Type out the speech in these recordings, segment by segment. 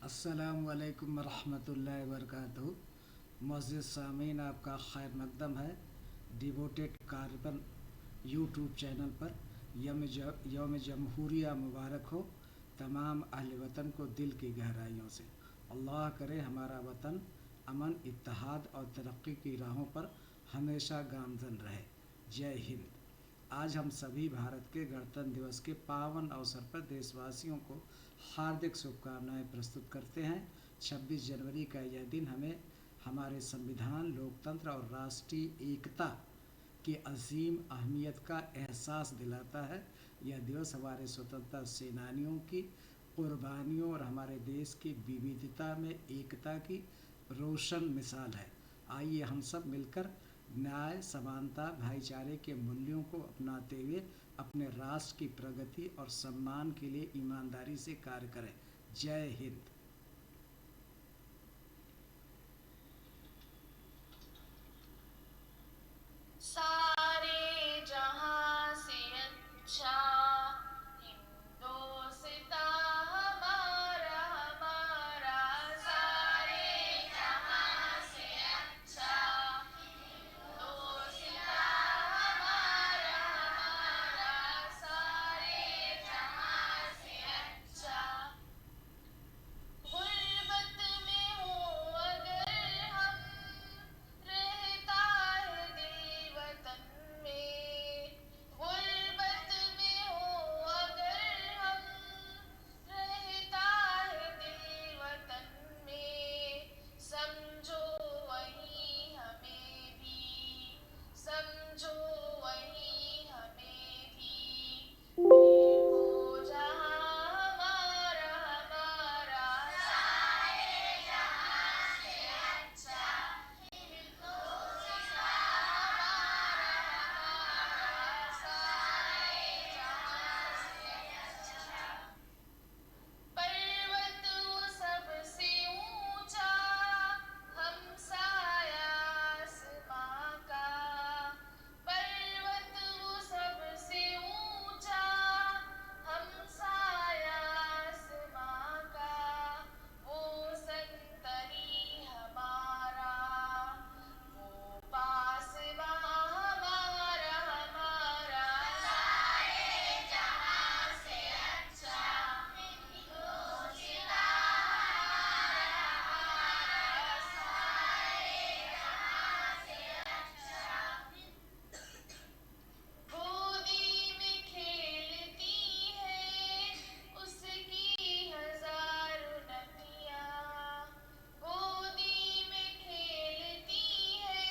अस्सलामुअलैकुम वरहमतुल्लाहि वबरकातुहू। मुअज़्ज़िज़ सामीन, आपका खैर मकदम है डिवोटेड कार्बन यूट्यूब चैनल पर। यौम जमहूरिया मुबारक हो तमाम अहल वतन को दिल की गहराइयों से। अल्लाह करे हमारा वतन अमन, इत्तेहाद और तरक्की की राहों पर हमेशा गामजन रहे। जय हिंद। आज हम सभी भारत के गणतंत्र दिवस के पावन अवसर पर देशवासियों को हार्दिक शुभकामनाएं प्रस्तुत करते हैं। 26 जनवरी का यह दिन हमें हमारे संविधान, लोकतंत्र और राष्ट्रीय एकता की अजीम अहमियत का एहसास दिलाता है। यह दिवस हमारे स्वतंत्रता सेनानियों की कुर्बानियों और हमारे देश की विविधता में एकता की रोशन मिसाल है। आइए हम सब मिलकर न्याय, समानता, भाईचारे के मूल्यों को अपनाते हुए अपने राष्ट्र की प्रगति और सम्मान के लिए ईमानदारी से कार्य करें। जय हिंद। सारे जहां से अच्छा हिंदोसिता हमारा हमारा। सारे जहां से अच्छा हिंदोसिता हमारा हमारा। सारे जहां से अच्छा। गुर्बत में हो अगर हम, रहता है दिल वतन में। गुर्बत में हो अगर हम, रहता है दिल वतन में। समझो वही हमें भी, समझो वही हमें भी। दिल हो जहाँ हमारा हमारा। सारे जहां से अच्छा हिंदोसिता हमारा हमारा। सारे जहां से अच्छा। पर्वत वो सबसे ऊंचा, हमसाया आसमां का। पर्वत वो सबसे ऊंचा, हमसाया आसमां का। वो संतरी हमारा, वो पासबां हमारा हमारा। सारे जहां से अच्छा हिंदोसिता हमारा हमारा। सारे जहां से अच्छा। गोदी में खेलती है उसकी हजार नदियाँ। गोदी में खेलती है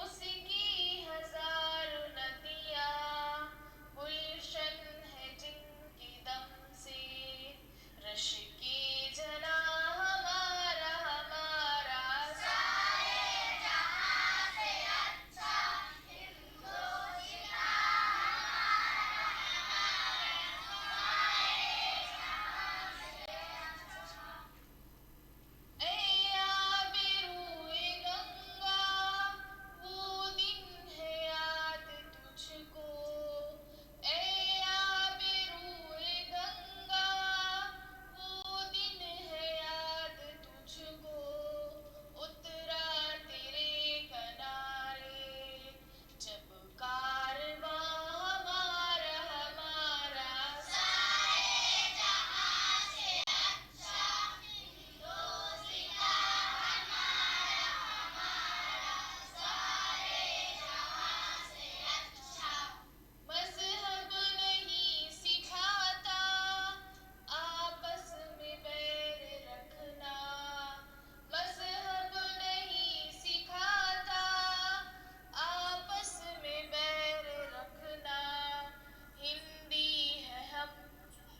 उसकी हजार नदियाँ। गुलशन है जिनके दम से, रश के जना हमारा हमारा। सारे जहां से अच्छा हिंदोसिता हमारा हमारा। सारे जहां से अच्छा। ऐ आबे रूए गंगा, वो दिन है याद तुझको। ऐ आबे रूए गंगा, वो दिन है याद तुझको। उतरा तेरे किनारे जब कारवां हमारा हमारा। सारे जहां से अच्छा हिंदोसिता हमारा हमारा। सारे जहां से अच्छा। मज़हब नहीं सिखाता आपस में बैर रखना। मज़हब नहीं सिखाता आपस में बैर रखना। हिंदी है हम,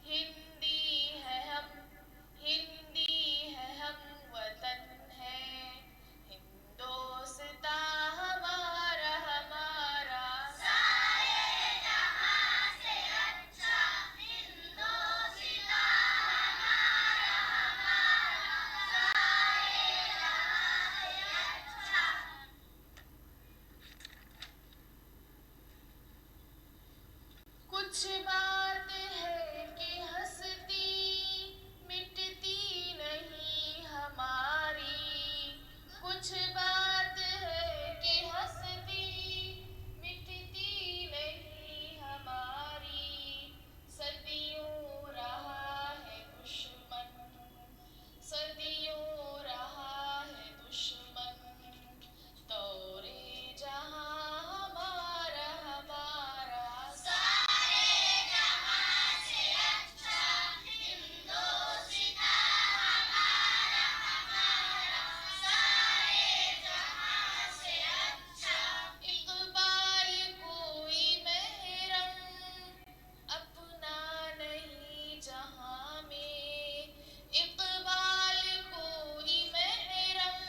हिंदी है हम, हिंदी है हम, वतन है हिंदोसिता हमारा हमारा। सारे जहां से अच्छा हिंदोसिता हमारा हमारा। सारे जहां से अच्छा। कुछ बात है कि हंसती मिटती कुछ बात है कि हंसती मिटती नहीं हमारी, सदियों रहा है दुश्मन, सदियों रहा है दुश्मन, तोरे जहां हमारा हमारा सारे जहां से अच्छा, हिंदोस्तां हमारा हमारा सारे जहां से अच्छा। इकबाल कोई महरम अपना नहीं जहां में, इकबाल कोई महरम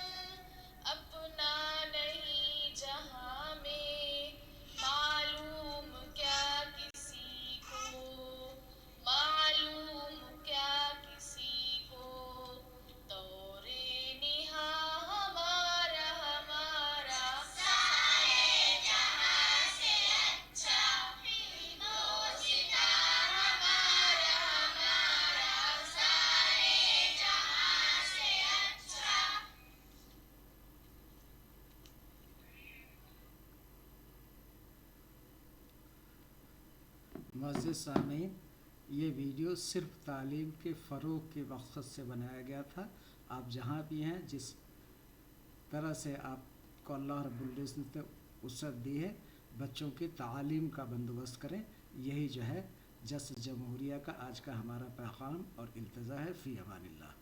अपना नहीं जहां में, मालूम क्या किसी को, मालूम क्या किसी को, तोरे निहा हमारा हमारा सारे जहां से अच्छा, हिंदोस्तां हमारा हमारा सारे जहां से अच्छा। मस्जिद सामीन, ये वीडियो सिर्फ तालीम के फ़रोग़ के मकसद से बनाया गया था। आप जहाँ भी हैं, जिस तरह से आपको अल्लाह रब्बुल इज़्ज़त ने वुसअत दी है, बच्चों की तालीम का बंदोबस्त करें। यही जो है जश्न जमहूरिया का आज का हमारा पैगाम और इल्तिजा है। फ़ी अमानिल्लाह।